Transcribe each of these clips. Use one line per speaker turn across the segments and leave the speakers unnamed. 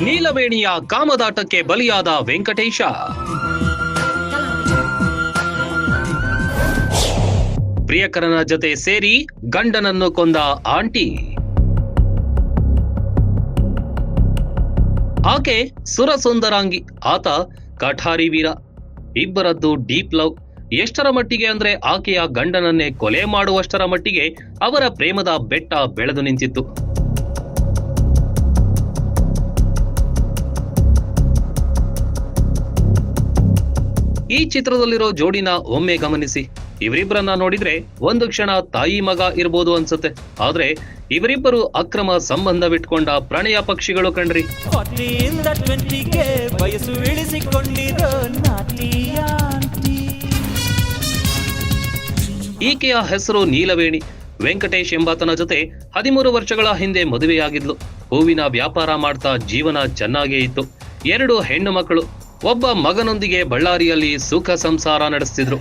ನೀಲವೇಣಿಯ ಕಾಮದಾಟಕ್ಕೆ ಬಲಿಯಾದ ವೆಂಕಟೇಶ. ಪ್ರಿಯಕರನ ಜೊತೆ ಸೇರಿ ಗಂಡನನ್ನು ಕೊಂದ ಆಂಟಿ. ಆಕೆ ಸುರಸುಂದರಾಂಗಿ, ಆತ ಕಠಾರಿ ವೀರ. ಇಬ್ಬರದ್ದು ಡೀಪ್ ಲವ್. ಎಷ್ಟರ ಮಟ್ಟಿಗೆ ಅಂದ್ರೆ ಆಕೆಯ ಗಂಡನನ್ನೇ ಕೊಲೆ ಮಾಡುವಷ್ಟರ ಮಟ್ಟಿಗೆ ಅವರ ಪ್ರೇಮದ ಬೆಟ್ಟ ಬೆಳೆದು ನಿಂತಿತ್ತು. ಈ ಚಿತ್ರದಲ್ಲಿರೋ ಜೋಡಿನ ಒಮ್ಮೆ ಗಮನಿಸಿ. ಇವರಿಬ್ಬರನ್ನ ನೋಡಿದ್ರೆ ಒಂದು ಕ್ಷಣ ತಾಯಿ ಮಗ ಇರ್ಬೋದು ಅನ್ಸುತ್ತೆ. ಆದ್ರೆ ಇವರಿಬ್ಬರು ಅಕ್ರಮ ಸಂಬಂಧವಿಟ್ಕೊಂಡ ಪ್ರಣಯ ಪಕ್ಷಿಗಳು ಕಣ್ರಿ. ಈಕೆಯ ಹೆಸರು ನೀಲವೇಣಿ. ವೆಂಕಟೇಶ್ ಎಂಬಾತನ ಜೊತೆ 13 ವರ್ಷಗಳ ಹಿಂದೆ ಮದುವೆಯಾಗಿದ್ಲು. ಹೂವಿನ ವ್ಯಾಪಾರ ಮಾಡ್ತಾ ಜೀವನ ಚೆನ್ನಾಗೇ ಇತ್ತು. 2 ಹೆಣ್ಣು ಮಕ್ಕಳು. ಒಬ್ಬ ಮಗನೊಂದಿಗೆ ಬಳ್ಳಾರಿಯಲ್ಲಿ ಸುಖ ಸಂಸಾರ ನಡೆಸ್ತಿದ್ರು.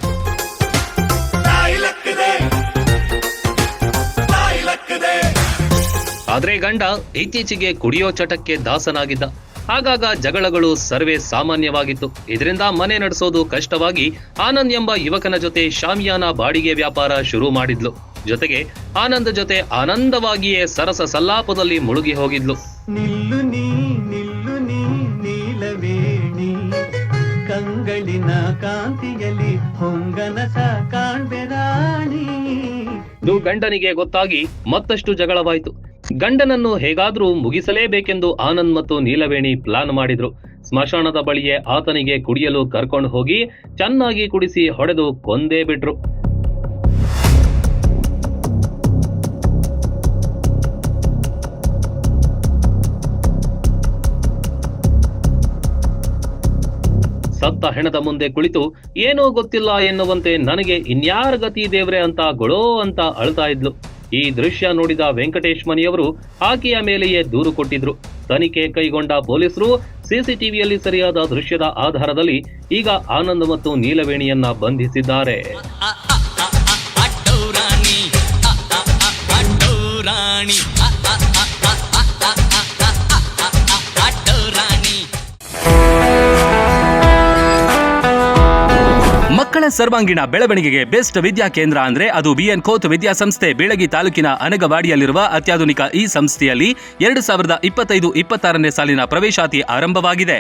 ಆದ್ರೆ ಗಂಡ ಇತ್ತೀಚೆಗೆ ಕುಡಿಯೋ ಚಟಕ್ಕೆ ದಾಸನಾಗಿದ್ದ. ಆಗಾಗ ಜಗಳಗಳು ಸರ್ವೇ ಸಾಮಾನ್ಯವಾಗಿತ್ತು. ಇದರಿಂದ ಮನೆ ನಡೆಸೋದು ಕಷ್ಟವಾಗಿ ಆನಂದ್ ಎಂಬ ಯುವಕನ ಜೊತೆ ಶಾಮಿಯಾನ ಬಾಡಿಗೆ ವ್ಯಾಪಾರ ಶುರು ಮಾಡಿದ್ಲು. ಜೊತೆಗೆ ಆನಂದ್ ಜೊತೆ ಆನಂದವಾಗಿಯೇ ಸರಸ ಸಲ್ಲಾಪದಲ್ಲಿ ಮುಳುಗಿ ಹೋಗಿದ್ಲು. ಕಂಗಳಿನ ಕಾಂತಿಯಲ್ಲಿ ಹೊಂಗನಸ ಕಾಣ್ಬೆರಾಣಿ. ಇದು ಗಂಡನಿಗೆ ಗೊತ್ತಾಗಿ ಮತ್ತಷ್ಟು ಜಗಳವಾಯಿತು. ಗಂಡನನ್ನು ಹೇಗಾದ್ರೂ ಮುಗಿಸಲೇಬೇಕೆಂದು ಆನಂದ್ ಮತ್ತು ನೀಲವೇಣಿ ಪ್ಲಾನ್ ಮಾಡಿದ್ರು. ಸ್ಮಶಾನದ ಬಳಿಯೇ ಆತನಿಗೆ ಕುಡಿಯಲು ಕರ್ಕೊಂಡು ಹೋಗಿ ಚೆನ್ನಾಗಿ ಕುಡಿಸಿ ಹೊಡೆದು ಕೊಂದೇ ಬಿಟ್ರು. ಸತ್ತ ಹೆಣದ ಮುಂದೆ ಕುಳಿತು ಏನೋ ಗೊತ್ತಿಲ್ಲ ಎನ್ನುವಂತೆ ನನಗೆ ಇನ್ಯಾರ ಗತಿ ದೇವ್ರೆ ಅಂತ ಗೊಳೋ ಅಂತ ಅಳ್ತಾ ಇದ್ಲು. ಈ ದೃಶ್ಯ ನೋಡಿದ ವೆಂಕಟೇಶ್ ಮನೆಯವರು ಆಕೆಯ ಮೇಲೆಯೇ ದೂರು ಕೊಟ್ಟಿದ್ರು. ತನಿಖೆ ಕೈಗೊಂಡ ಪೊಲೀಸರು ಸಿಸಿಟಿವಿಯಲ್ಲಿ ಸರಿಯಾದ ದೃಶ್ಯದ ಆಧಾರದಲ್ಲಿ ಈಗ ಆನಂದ್ ಮತ್ತು ನೀಲವೇಣಿಯನ್ನ ಬಂಧಿಸಿದ್ದಾರೆ. ಮಕ್ಕಳ ಸರ್ವಾಂಗೀಣ ಬೆಳವಣಿಗೆಗೆ ಬೆಸ್ಟ್ ವಿದ್ಯಾ ಕೇಂದ್ರ ಅಂದ್ರೆ ಅದು ಬಿಎನ್ ಕೋತ್ ವಿದ್ಯಾಸಂಸ್ಥೆ. ಬೀಳಗಿ ತಾಲೂಕಿನ ಅನಗವಾಡಿಯಲ್ಲಿರುವ ಅತ್ಯಾಧುನಿಕ ಈ ಸಂಸ್ಥೆಯಲ್ಲಿ 2025-26ನೇ ಸಾಲಿನ ಪ್ರವೇಶಾತಿ ಆರಂಭವಾಗಿದೆ.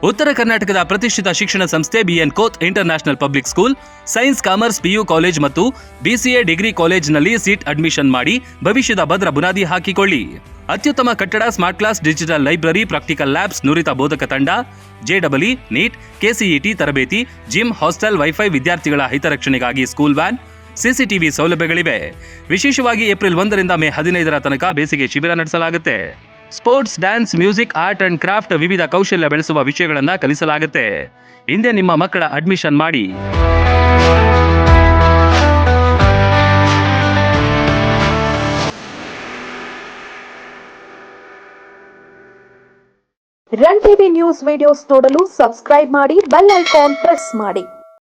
ಉತ್ತರ ಕರ್ನಾಟಕದ ಪ್ರತಿಷ್ಠಿತ ಶಿಕ್ಷಣ ಸಂಸ್ಥೆ BN Koth international public school science, commerce, PU college ಮತ್ತು BCA ಡಿಗ್ರಿ ಕಾಲೇಜ್ನಲ್ಲಿ ಸೀಟ್ ಅಡ್ಮಿಷನ್ ಮಾಡಿ ಭವಿಷ್ಯದ ಭದ್ರ ಬುನಾದಿ ಹಾಕಿಕೊಳ್ಳಿ. ಅತ್ಯುತ್ತಮ ಕಟ್ಟಡ, smart class, digital library, practical labs, ನುರಿತ ಬೋಧಕ ತಂಡ, JEE, ನೀಟ್, KCET ತರಬೇತಿ, ಜಿಮ್, ಹಾಸ್ಟೆಲ್, ವೈಫೈ, ವಿದ್ಯಾರ್ಥಿಗಳ ಹಿತರಕ್ಷಣೆಗಾಗಿ ಸ್ಕೂಲ್ ವ್ಯಾನ್, CCTV ಸೌಲಭ್ಯಗಳಿವೆ. ವಿಶೇಷವಾಗಿ ಏಪ್ರಿಲ್ 1ರಿಂದ ಮೇ 15ರ ತನಕ ಬೇಸಿಗೆ ಶಿಬಿರ ನಡೆಸಲಾಗುತ್ತೆ. Sports, dance, music, art and craft, ವಿವಿಧ ಕೌಶಲ್ಯ ಬೆಳೆಸುವ ವಿಷಯಗಳನ್ನು ಕಲಿಸಲಾಗುತ್ತೆ. ಹಿಂದೆ ನಿಮ್ಮ ಮಕ್ಕಳ ಅಡ್ಮಿಷನ್ ಮಾಡಿ.
ರನ್ ಟಿವಿ ನ್ಯೂಸ್ ವಿಡಿಯೋಸ್ ನೋಡಲು ಸಬ್ಸ್ಕ್ರೈಬ್ ಮಾಡಿ, ಬೆಲ್ ಐಕಾನ್ ಪ್ರೆಸ್ ಮಾಡಿ.